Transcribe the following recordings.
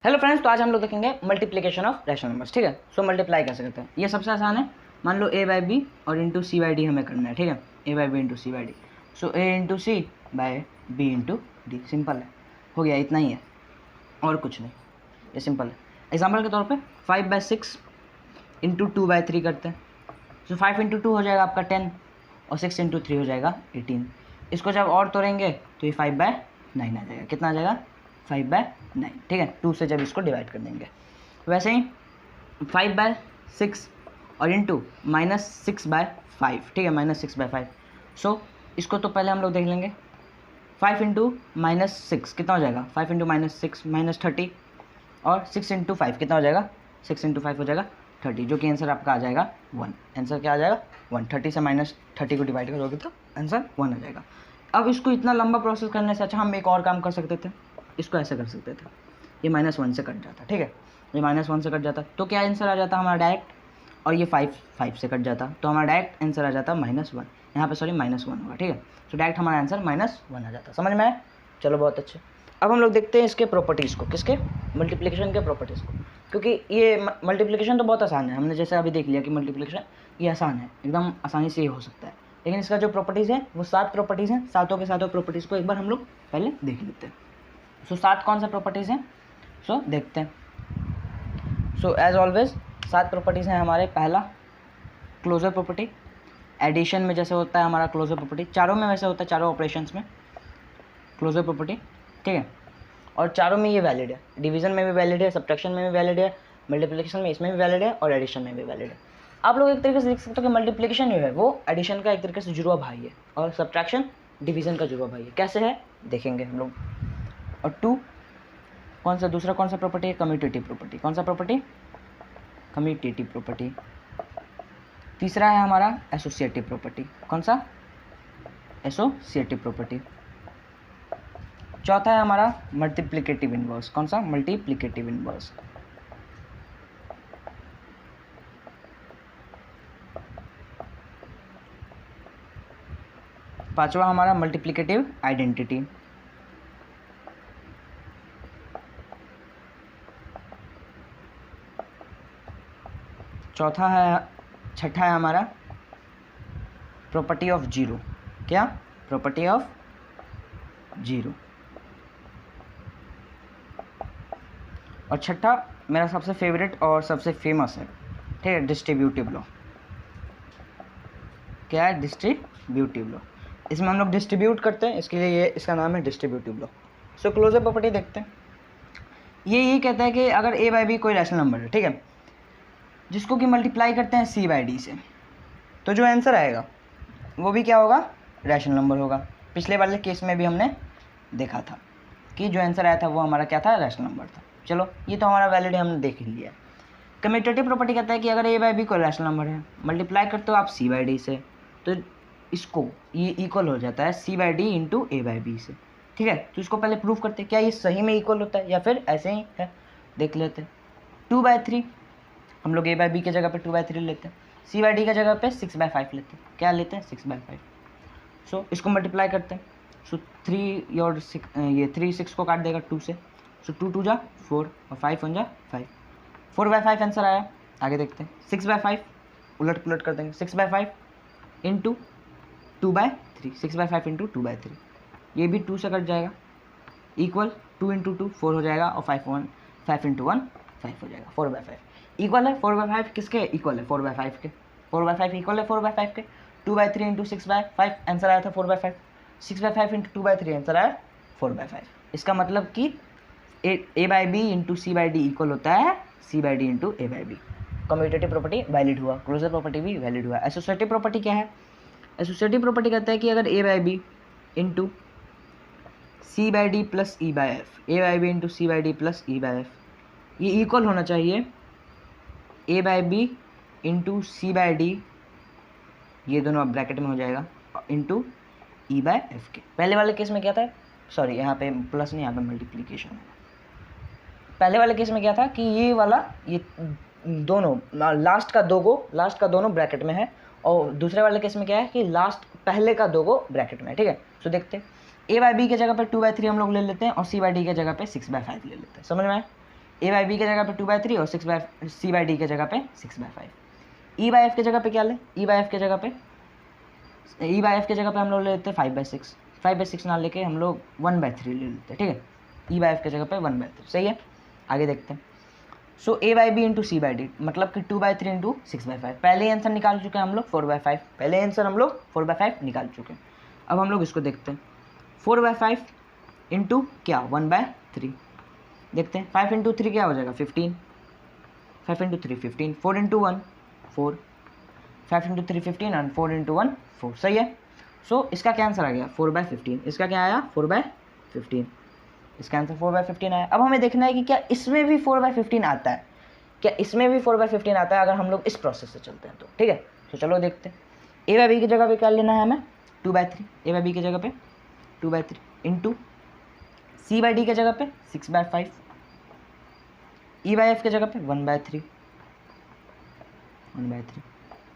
Hello friends, तो आज हम लोग देखेंगे मल्टीप्लिकेशन ऑफ रैशनल नंबर्स। ठीक है, सो मल्टीप्लाई कैसे करते हैं। ये सबसे आसान है। मान लो ए बाई बी और इंटू सी बाई डी हमें करना है। ठीक है, A by B into C by D, so A into C by B into D. Simple है, हो गया, इतना ही है और कुछ नहीं, ये सिंपल है। एग्जाम्पल के तौर पे 5/6 इंटू 2/3 करते हैं। सो 5 इंटू 2 हो जाएगा आपका 10 और 6 इंटू 3 हो जाएगा 18। इसको जब और तोड़ेंगे तो ये 5/9 आ जाएगा। कितना आ जाएगा? 5/9। ठीक है, 2 से जब इसको डिवाइड कर देंगे। वैसे ही 5/6 और इंटू -6/5। ठीक है, -6/5। सो इसको तो पहले हम लोग देख लेंगे। 5 इंटू -6 कितना हो जाएगा? 5 इंटू -6 -30 और 6 इंटू 5 कितना हो जाएगा? 6 इंटू 5 हो जाएगा 30, जो कि आंसर आपका आ जाएगा 1। आंसर क्या आ जाएगा? 1। 30 से -30 को डिवाइड करोगे तो आंसर 1 आ जाएगा। अब इसको इतना लंबा प्रोसेस करने से अच्छा हम एक और काम कर सकते थे। इसको ऐसे कर सकते थे, ये -1 से कट जाता। ठीक है, ये -1 से कट जाता तो क्या आंसर आ जाता हमारा डायरेक्ट, और ये 5 से कट जाता तो हमारा डायरेक्ट आंसर आ जाता -1। यहाँ पे सॉरी -1 होगा। ठीक है, तो डायरेक्ट हमारा आंसर -1 आ जाता। समझ में आया? चलो, बहुत अच्छे। अब हम लोग देखते हैं इसके प्रॉपर्टीज़ को। किसके? मल्टीप्लिकेशन के प्रॉपर्टीज़ को। क्योंकि ये मल्टीप्लिकेशन तो बहुत आसान है, हमने जैसे अभी देख लिया कि मल्टीप्लिकेशन ये आसान है, एकदम आसानी से ये हो सकता है। लेकिन इसका जो प्रॉपर्टीज़ है वो 7 प्रॉपर्टीज़ हैं। सातों के सातों प्रॉपर्टीज़ को एक बार हम लोग पहले देख लेते हैं। सो 7 कौन सा प्रॉपर्टीज़ हैं? सो देखते हैं। सो एज ऑलवेज 7 प्रॉपर्टीज़ हैं हमारे। पहला, क्लोजर प्रॉपर्टी। एडिशन में जैसे होता है हमारा क्लोजर प्रॉपर्टी, चारों में वैसे होता है, चारों ऑपरेशंस में क्लोजर प्रॉपर्टी। ठीक है, और चारों में ये वैलिड है। डिवीजन में भी वैलिड है, सब्ट्रैक्शन में भी वैलिड है, मल्टीप्लिकेशन में इसमें भी वैलिड है, और एडिशन में भी वैलिड है। आप लोग एक तरीके से देख सकते हो कि मल्टीप्लिकेशन जो है वो एडिशन का एक तरीके से जुड़वा भाई है, और सब्ट्रैक्शन डिवीजन का जुड़वा भाई है। कैसे है देखेंगे हम लोग। और 2 कौन सा, दूसरा कौन सा प्रॉपर्टी है? Commutative property. कौन सा प्रॉपर्टी? Commutative property. तीसरा है हमारा एसोसिएटिव प्रॉपर्टी। कौन सा? Associative property. चौथा है हमारा मल्टीप्लिकेटिव इनवर्स। कौन सा? Multiplicative inverse. पांचवा हमारा मल्टीप्लिकेटिव आइडेंटिटी। छठा है हमारा प्रॉपर्टी ऑफ जीरो। क्या? Property of zero. और छठा मेरा सबसे फेवरेट और सबसे फेमस है, ठीक है, डिस्ट्रीब्यूटिव लॉ। क्या है? Distributive law. इसमें हम लोग डिस्ट्रीब्यूट करते हैं, इसके लिए ये इसका नाम है डिस्ट्रीब्यूटिव लॉ। सो क्लोजर प्रॉपर्टी देखते हैं। ये कहता है कि अगर ए बाई बी कोई रैशनल नंबर है, ठीक है, जिसको कि मल्टीप्लाई करते हैं सी बाई डी से, तो जो आंसर आएगा वो भी क्या होगा? रैशनल नंबर होगा। पिछले वाले केस में भी हमने देखा था कि जो आंसर आया था वो हमारा क्या था? रैशनल नंबर था। चलो, ये तो हमारा वैलिड है, हमने देख ही लिया। कम्यूटेटिव प्रॉपर्टी कहता है कि अगर ए बाई बी कोई रैशनल नंबर है, मल्टीप्लाई करते हो आप सी बाई डी से, तो इसको ये इक्वल हो जाता है C by D into A by B से। ठीक है, तो इसको पहले प्रूव करते हैं, क्या ये सही में इक्वल होता है या फिर ऐसे ही है, देख लेते हैं। 2/3 हम लोग ए बाई बी की जगह पे 2/3 लेते हैं, सी बाई डी की जगह पे 6/5 लेते हैं। क्या लेते हैं? 6/5। सो इसको मल्टीप्लाई करते हैं। सो 3 और 6, ये 3 6 को काट देगा 2 से। सो 2 2 जा 4 और 5 1 जा 5। 4/5 आंसर आया। आगे देखते हैं। 6/5 उलट पुलट कर देंगे। 6/5 इंटू 2/3। 6/5 इंटू 2/3, ये भी 2 से कट जाएगा। इक्वल 2 इंटू 2 4 हो जाएगा, और 5 इंटू 1 5 हो जाएगा। 4/5 इक्वल है 4/5 किसके? इक्वल है 4/5 के। 4/5 इक्वल है 4/5 के। 2/3 इंटू 6/5 आंसर आया था 4/5। 6/5 इंटू 2/3 आंसर आया 4/5। इसका मतलब कि A by B into C by D equal होता है C by D into A by B. Commutative property valid हुआ, क्लोजर प्रॉपर्टी भी वैलिड हुआ। एसोसिएटिव प्रॉपर्टी क्या है? एसोसिएटिव प्रॉपर्टी कहता है कि अगर A by B into C by D plus E by F, A by B into C by D plus E by F, ये इक्वल होना चाहिए A by B into C by D, ये दोनों अब ब्रैकेट में हो जाएगा, into E by F के। पहले वाले केस में क्या था? सॉरी, यहाँ पे प्लस नहीं, यहाँ पे मल्टीप्लीकेशन है। पहले वाले केस में क्या था कि ये वाला, ये दोनों लास्ट का दोनों ब्रैकेट में है, और दूसरे वाले केस में क्या है कि पहले का 2 ब्रैकेट में है। ठीक है, सो देखते हैं। ए बाई बी की जगह पे 2/3 हम लोग ले लेते हैं, और सी बाई डी की जगह पे 6/5 ले लेते हैं। समझ में आया? ए बाई बी के जगह पे 2/3 और सी बाई डी के जगह पे 6/5। ई बाई एफ के जगह पे क्या ले, ई बाई एफ के जगह पे हम लोग ले लेते हैं 5/6। 5/6 ना लेके हम लोग 1/3 ले लेते हैं, ठीक है। ई बाई एफ के जगह पे 1/3, सही है। आगे देखते हैं। So A by B into C by D मतलब कि 2/3 इंटू 6/5। पहले ही आंसर निकाल चुके हैं हम लोग 4/5, पहले आंसर हम लोग 4/5 निकाल चुके हैं। अब हम लोग इसको देखते हैं 4/5 इंटू क्या 1/3 देखते हैं। 5 इंटू 3 क्या हो जाएगा 15, 5 into 3 15, 4 into 1 4, 5 into 3 15 and 4 into 1 4, सही है। सो इसका क्या आंसर आ गया 4/15। इसका क्या आया 4/15, इसका आंसर 4/15 आया। अब हमें देखना है कि क्या इसमें भी 4/15 आता है, क्या इसमें भी 4/15 आता है अगर हम लोग इस प्रोसेस से चलते हैं तो, ठीक है। तो चलो देखते हैं। ए बाई बी की जगह पे क्या लेना है हमें 2/3, ए बाई बी की जगह पे 2/3 इंटू सी बाई डी के जगह पे 6/5, ई बाई एफ के जगह पे 1/3,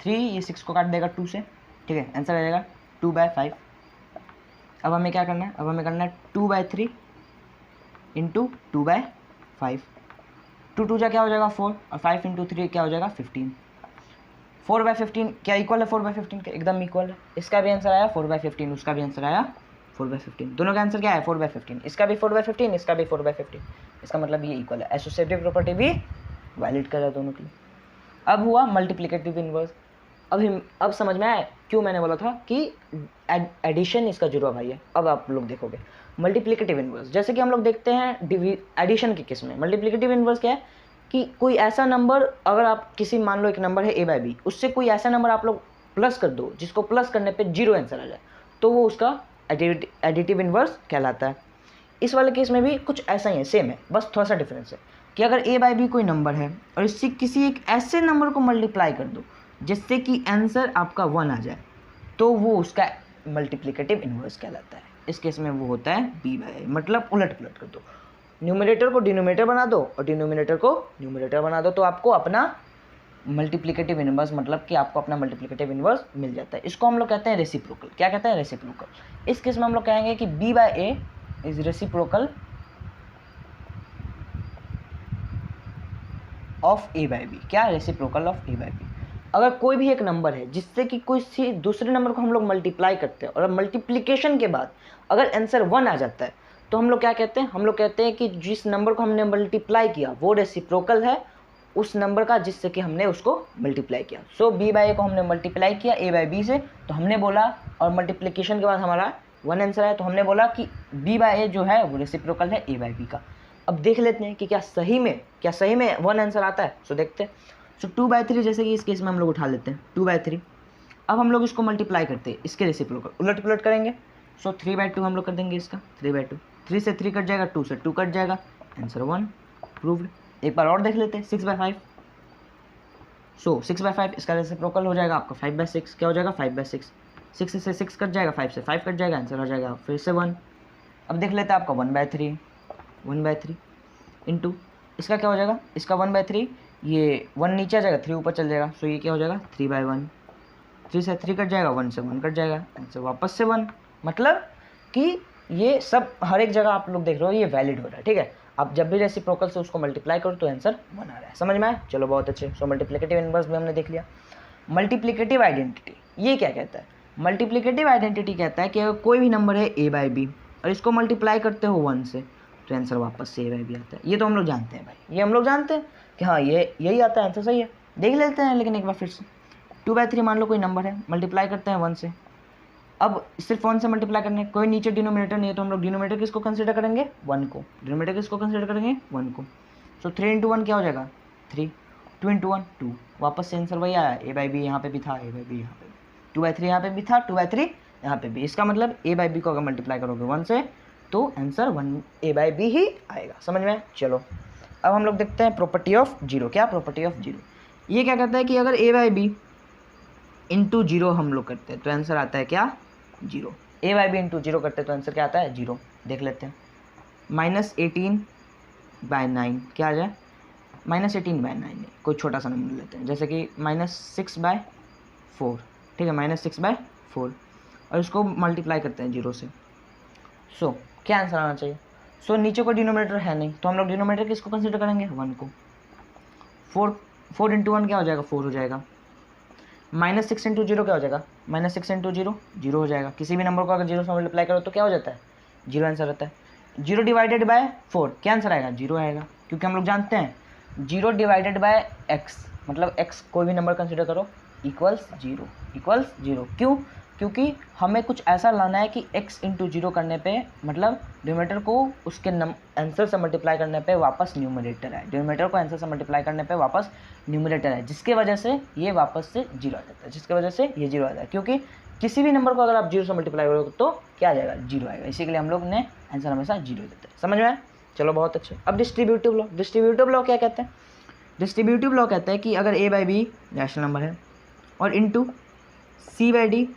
3 ये 6 को काट देगा 2 से, ठीक है। आंसर आ जाएगा 2/5। अब हमें क्या करना है, अब हमें करना है 2/3 इंटू 2/5। 2 2 जा क्या हो जाएगा 4 और 5 इंटू 3 क्या हो जाएगा 15। 4/15 क्या इक्वल है 4/15 के, एकदम इक्वल है। इसका भी आंसर आया 4/15, उसका भी आंसर आया 4/15। दोनों का आंसर क्या है 4/15, इसका भी 4/15, इसका भी 4/15। इसका मतलब ये इक्वल है। एसोसिएटिव प्रॉपर्टी भी वैलिड कर रहा है दोनों के लिए। अब हुआ मल्टीप्लिकेटिव इनवर्स। अब समझ में आया क्यों मैंने बोला था कि एडिशन इसका जुड़ा भाई है। अब आप लोग देखोगे मल्टीप्लिकेटिव इनवर्स, जैसे कि हम लोग देखते हैं एडिशन के केस में मल्टीप्लिकेटिव इनवर्स क्या है कि कोई ऐसा नंबर, अगर आप किसी मान लो एक नंबर है ए बाई बी, उससे कोई ऐसा नंबर आप लोग प्लस कर दो जिसको प्लस करने पे 0 आंसर आ जाए, तो वो उसका एडिटिव इनवर्स कहलाता है। इस वाले केस में भी कुछ ऐसा ही है, सेम है, बस थोड़ा सा डिफरेंस है कि अगर ए बाई बी कोई नंबर है और इससे किसी एक ऐसे नंबर को मल्टीप्लाई कर दो जिससे कि आंसर आपका 1 आ जाए, तो वो उसका मल्टीप्लिकेटिव इनवर्स कहलाता है। इस केस में वो होता है बी बाई, मतलब उलट पुलट कर दो, न्यूमरेटर को डिनोमिनेटर बना दो और डिनोमिनेटर को न्यूमरेटर बना दो, तो आपको अपना मल्टीप्लिकेटिव इनवर्स, मतलब कि आपको अपना मल्टीप्लिकेटिव इनवर्स मिल जाता है। इसको हम लोग कहते हैं रेसिप्रोकल। क्या कहते हैं रेसिप्रोकल। इस केस में हम लोग कहेंगे कि B by A is reciprocal of A by B. क्या reciprocal of A by B. अगर कोई भी एक नंबर है जिससे कि कोई दूसरे नंबर को हम लोग मल्टीप्लाई करते हैं और मल्टीप्लिकेशन के बाद अगर आंसर 1 आ जाता है, तो हम लोग क्या कहते हैं, हम लोग कहते हैं कि जिस नंबर को हमने मल्टीप्लाई किया वो रेसिप्रोकल है उस नंबर का जिससे कि हमने उसको मल्टीप्लाई किया। सो बी बाई ए को हमने मल्टीप्लाई किया ए बाई बी से, तो हमने बोला, और मल्टीप्लिकेशन के बाद हमारा 1 आंसर आया, तो हमने बोला कि बी बाई ए जो है वो रेसिप्रोकल है ए बाई बी का। अब देख लेते हैं कि क्या सही में 1 आंसर आता है। सो देखते हैं। सो 2/3 जैसे कि इस केस में हम लोग उठा लेते हैं 2/3। अब हम लोग इसको मल्टीप्लाई करते हैं, इसके रेसिप्रोकल उलट पुलट करेंगे। सो 3/2 हम लोग कर देंगे इसका 3/2। 3 से 3 कट जाएगा, 2 से 2 कट जाएगा, आंसर 1 प्रूव्ड। एक बार और देख लेते हैं 6/5। सो 6/5 इसका रेसिप्रोकल हो जाएगा आपका 5/6। क्या हो जाएगा 5/6। 6 से 6 कट जाएगा, 5 से 5 कट जाएगा, आंसर हो जाएगा फिर से 1। अब देख लेते हैं आपका 1/3 इंटू इसका क्या हो जाएगा, इसका 1/3, ये 1 नीचे आ जाएगा, 3 ऊपर चल जाएगा। सो ये क्या हो जाएगा 3/1। 3 से 3 कट जाएगा, 1 से 1 कट जाएगा, आंसर वापस से 1। मतलब कि ये सब हर एक जगह आप लोग देख रहे हो ये वैलिड हो रहा है, ठीक है। आप जब भी रेसिप्रोकल से उसको मल्टीप्लाई करो तो आंसर 1 आ रहा है। समझ में आया, चलो बहुत अच्छे। सो मल्टीप्लिकेटिव इनवर्स भी हमने देख लिया। मल्टीप्लिकेटिव आइडेंटिटी ये क्या कहता है, मल्टीप्लिकेटिव आइडेंटिटी कहता है कि अगर कोई भी नंबर है ए बाई बी और इसको मल्टीप्लाई करते हो 1 से, तो आंसर वापस से ए बाई बी आता है। ये तो हम लोग जानते हैं भाई, ये हम लोग जानते हैं कि हाँ ये यही आता है, आंसर सही है। देख लेते हैं लेकिन एक बार फिर से 2/3 मान लो कोई नंबर है, मल्टीप्लाई करते हैं 1 से। अब सिर्फ 1 से मल्टीप्लाई करने, कोई नीचे डिनोमिनेटर नहीं है, तो हम लोग डिनोमिनेटर किसको कंसीडर करेंगे 1 को। डिनोमिनेटर किसको कंसीडर करेंगे 1 को। सो 3 इंटू 1 क्या हो जाएगा 3, 2 इंटू 1 2, वापस से आंसर वही आया। ए बाई बी यहाँ पे भी था, ए बाई बी यहाँ पे, 2/3 यहाँ पे भी था, 2/3 यहाँ पे भी। इसका मतलब ए बाई बी को अगर मल्टीप्लाई करोगे 1 से तो आंसर 1 ए बाई बी ही आएगा। समझ में। चलो अब हम लोग देखते हैं प्रॉपर्टी ऑफ जीरो। क्या प्रॉपर्टी ऑफ जीरो, ये क्या कहता है कि अगर ए बाई बी इंटू 0 हम लोग करते हैं तो आंसर आता है क्या 0। ए बाई बी इंटू 0 करते हैं तो आंसर क्या आता है 0। देख लेते हैं -18/9 क्या आ जाए, -18/9 कोई छोटा सा नंबर लेते हैं, जैसे कि -6/4, ठीक है, -6/4, और इसको मल्टीप्लाई करते हैं 0 से। सो क्या आंसर आना चाहिए, सो नीचे को डिनोमिनेटर है नहीं, तो हम लोग डिनोमिनेटर किसको कंसिडर करेंगे, 1 को। 4 इंटू 1 क्या हो जाएगा, 4 हो जाएगा। -6 इंटू 0 क्या हो जाएगा, -6 इंटू 0 0 हो जाएगा। किसी भी नंबर को अगर 0 से मल्टीप्लाई करो तो क्या हो जाता है, 0 आंसर आता है। 0 डिवाइडेड बाय 4 क्या आंसर आएगा, 0 आएगा, क्योंकि हम लोग जानते हैं 0 डिवाइडेड बाय x, मतलब x कोई भी नंबर कंसिडर करो इक्वल्स 0 क्यों, क्योंकि हमें कुछ ऐसा लाना है कि x इंटू 0 करने पे मतलब डिनोमिनेटर को उसके आंसर से मल्टीप्लाई करने पे वापस न्यूमरेटर है, डिनोमिनेटर को आंसर से मल्टीप्लाई करने पे वापस न्यूमरेटर है, जिसके वजह से ये वापस से 0 आ जाता है, जिसकी वजह से ये 0 आ जाता है, क्योंकि किसी भी नंबर को अगर आप 0 से मल्टीप्लाई करोगे तो क्या आ जाएगा, 0 आएगा। इसी के लिए हम लोग ने आंसर हमेशा 0 देते हैं। समझ में आया, चलो बहुत अच्छे। अब डिस्ट्रीब्यूटिव लॉ, डिस्ट्रीब्यूटिव लॉ क्या कहते हैं, डिस्ट्रीब्यूटिव लॉ कहते हैं कि अगर a by B rational number है और इंटू c बाई डी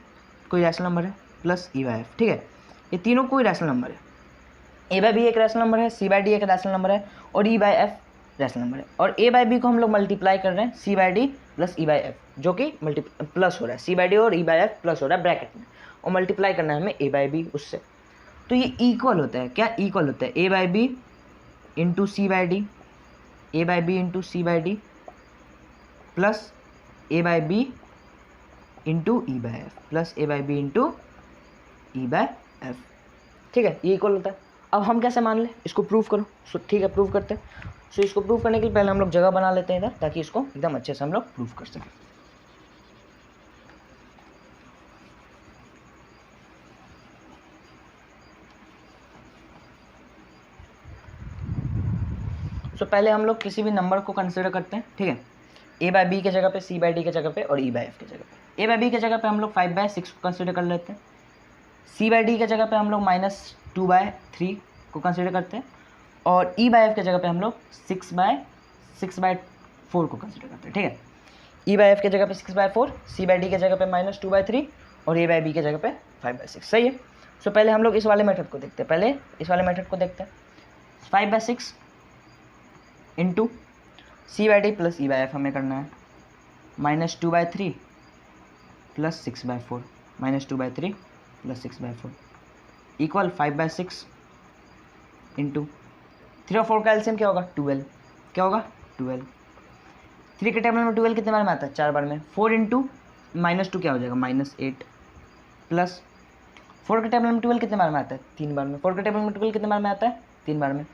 कोई रैशनल नंबर है प्लस e बाई एफ, ठीक है, ये तीनों कोई रैशनल नंबर है, a बाई बी एक रैशनल नंबर है, c बाई डी एक रैशनल नंबर है और e by F rational number है, और a बाई बी को हम लोग मल्टीप्लाई कर रहे हैं c by D plus e by F, जो कि प्लस हो रहा है, c बाई डी और e बाई एफ प्लस हो रहा है ब्रैकेट में, और मल्टीप्लाई करना है हमें a बाई बी उससे, तो ये इक्वल होता है, क्या इक्वल होता है, a by B into C by D, a by B into C by D plus a by B into E by F plus a by B into E by F, ठीक है, ये equal होता है। अब हम कैसे मान लें, इसको प्रूव करो। सो ठीक है, प्रूव करते हैं। सो इसको प्रूव करने के लिए पहले हम लोग जगह बना लेते हैं इधर, ताकि इसको एकदम अच्छे से हम लोग प्रूव कर सकें। सो पहले हम लोग किसी भी नंबर को कंसिडर करते हैं, ठीक है, a बाई बी के जगह पे, c बाई डी के जगह पे और e बाई एफ के जगह पे। a बाई बी के जगह पे हम लोग 5/6 को कंसिडर कर लेते हैं, c बाई डी के जगह पे हम लोग -2/3 को कंसिडर करते हैं, और e बाई एफ के जगह पे हम लोग 6/4 को कंसिडर करते हैं, ठीक है। e बाई एफ के जगह पे 6/4, c बाई डी के जगह पे -2/3 और a बाई बी के जगह पे 5/6, सही है। सो पहले हम लोग इस वाले मेथड को देखते हैं, पहले इस वाले मेथड को देखते हैं। 5/6 into C by D plus E by F हमें करना है, -2/3 प्लस 6/4, -2/3 प्लस 6/4 इक्वल 5/6 इंटू 3 और 4 का एलसीएम क्या होगा, 12, क्या होगा 12। 3 के टेबल में 12 कितने बार में आता है, 4 बार में। 4 इंटू -2 क्या हो जाएगा, -8 प्लस 4 के टेबल में 12 कितने बार में आता है, 3 बार में। 4 के टेबल में 12 कितने बार में आता है, 3 बार में।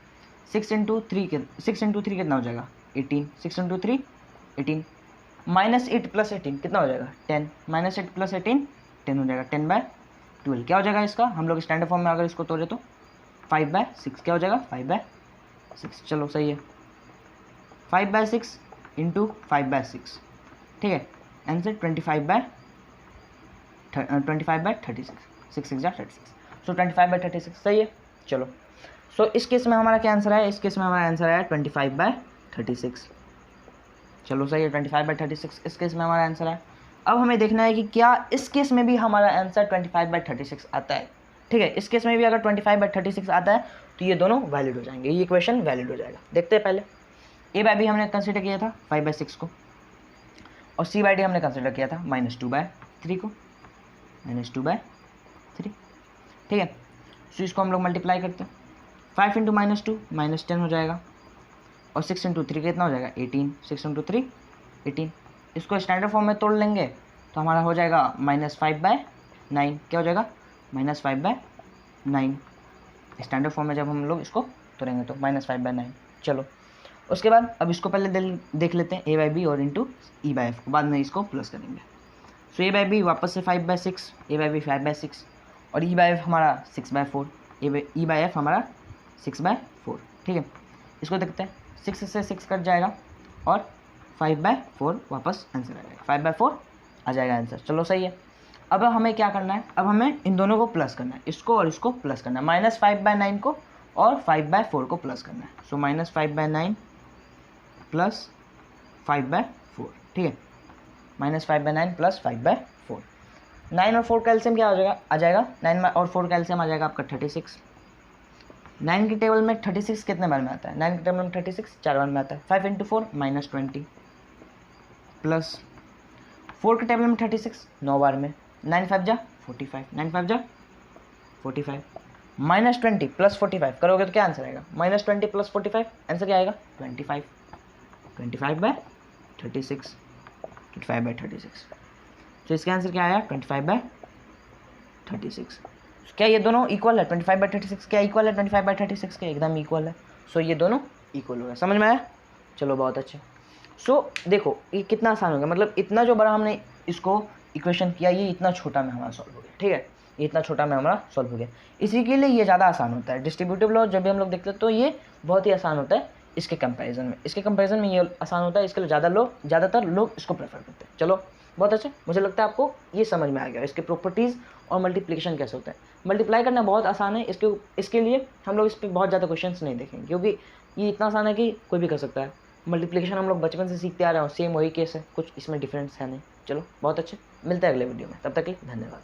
6 इंटू 3 कितना हो जाएगा, 18। 6 इंटू 3 18, -8 प्लस 18 कितना हो जाएगा, 10। -8 प्लस 18 10 हो जाएगा, 10/12 क्या हो जाएगा इसका, हम लोग स्टैंडर्ड फॉर्म में अगर इसको तोड़े तो 5/6 क्या हो जाएगा, 5/6। चलो सही है, 5/6 इंटू 5/6, ठीक है, आंसर 25/36, 6 6 36, सो 25/36 सही है। चलो सो इस केस में हमारा क्या आंसर है, इस केस में हमारा आंसर है 25/36। चलो सही है, 25/36 इस केस में हमारा आंसर है। अब हमें देखना है कि क्या इस केस में भी हमारा आंसर 25/36 आता है, ठीक है। इस केस में भी अगर 25/36 आता है तो ये दोनों वैलिड हो जाएंगे, ये इक्वेशन वैलिड हो जाएगा। देखते हैं पहले, a बाई बी हमने कंसिडर किया था 5/6 को, और c बाई डी हमने कंसिडर किया था -2/3 को, -2/3, ठीक है। सो इसको हम लोग मल्टीप्लाई करते हैं, 5 इंटू -2 -10 हो जाएगा, और 6 इंटू 3 कितना हो जाएगा, 18। 6 इंटू 3 18, इसको स्टैंडर्ड फॉर्म में तोड़ लेंगे तो हमारा हो जाएगा -5/9, क्या हो जाएगा, -5/9। स्टैंडर्ड फॉर्म में जब हम लोग इसको तोड़ेंगे तो -5/9। चलो उसके बाद अब इसको पहले देख लेते हैं, a बाई बी और इंटू ई बाई एफ, बाद में इसको प्लस करेंगे। सो a बाई बी वापस से 5/6, a बाई बी 5/6 और ई बाई एफ हमारा 6/4, ई बाई एफ हमारा 6/4, ठीक है। इसको देखते हैं, 6 से 6 कट जाएगा और 5/4 वापस आंसर आ जाएगा, 5/4 आ जाएगा आंसर। चलो सही है। अब हमें क्या करना है, अब हमें इन दोनों को प्लस करना है, इसको और इसको प्लस करना है, -5/9 को और 5/4 को प्लस करना है। सो -5/9 प्लस 5/4, ठीक है, -5/9 प्लस 5/4। 9 और 4 का एलसीएम क्या आ जाएगा 9 और 4 का एलसीएम आ जाएगा आपका 36। 9 के टेबल में 36 कितने बार में आता है, 9 के टेबल में 36 4 बार में आता है। 5 इंटू 4 -20 प्लस 4 के टेबल में 36 9 बार में, 9 5 जा 45, 9 5 जा 45 -20 + 45 करोगे तो क्या आंसर आएगा? -20 + 45 आंसर क्या आएगा? 25। 25/36। 25/36। तो इसका आंसर क्या आया? 25/36। क्या ये दोनों इक्वल है? 25/36 क्या इक्वल है 25/36 के? एकदम इक्वल है। सो ये दोनों इक्वल हो गया। समझ में आया? चलो बहुत अच्छे। सो देखो ये कितना आसान हो गया, मतलब इतना जो बड़ा हमने इसको इक्वेशन किया, ये इतना छोटा में हमारा सॉल्व हो गया। ठीक है, ये इतना छोटा में हमारा सॉल्व हो गया। इसी के लिए ये ज़्यादा आसान होता है। डिस्ट्रीब्यूटिव लॉ जब भी हम लोग देखते हैं तो ये बहुत ही आसान होता है इसके कंपैरिजन में। इसके कंपैरिजन में ये आसान होता है, इसके लिए ज़्यादातर लोग इसको प्रेफर करते हैं। चलो बहुत अच्छे, मुझे लगता है आपको ये समझ में आ गया इसके प्रॉपर्टीज़ और मल्टीप्लिकेशन कैसे होता है। मल्टीप्लाई करना बहुत आसान है, इसके लिए हम लोग इस पर बहुत ज़्यादा क्वेश्चंस नहीं देखेंगे, क्योंकि ये इतना आसान है कि कोई भी कर सकता है। मल्टीप्लिकेशन हम लोग बचपन से सीखते आ रहे हैं, सेम वही केस है, कुछ इसमें डिफरेंस है नहीं। चलो बहुत अच्छे, मिलते हैं अगले वीडियो में, तब तक के लिए धन्यवाद।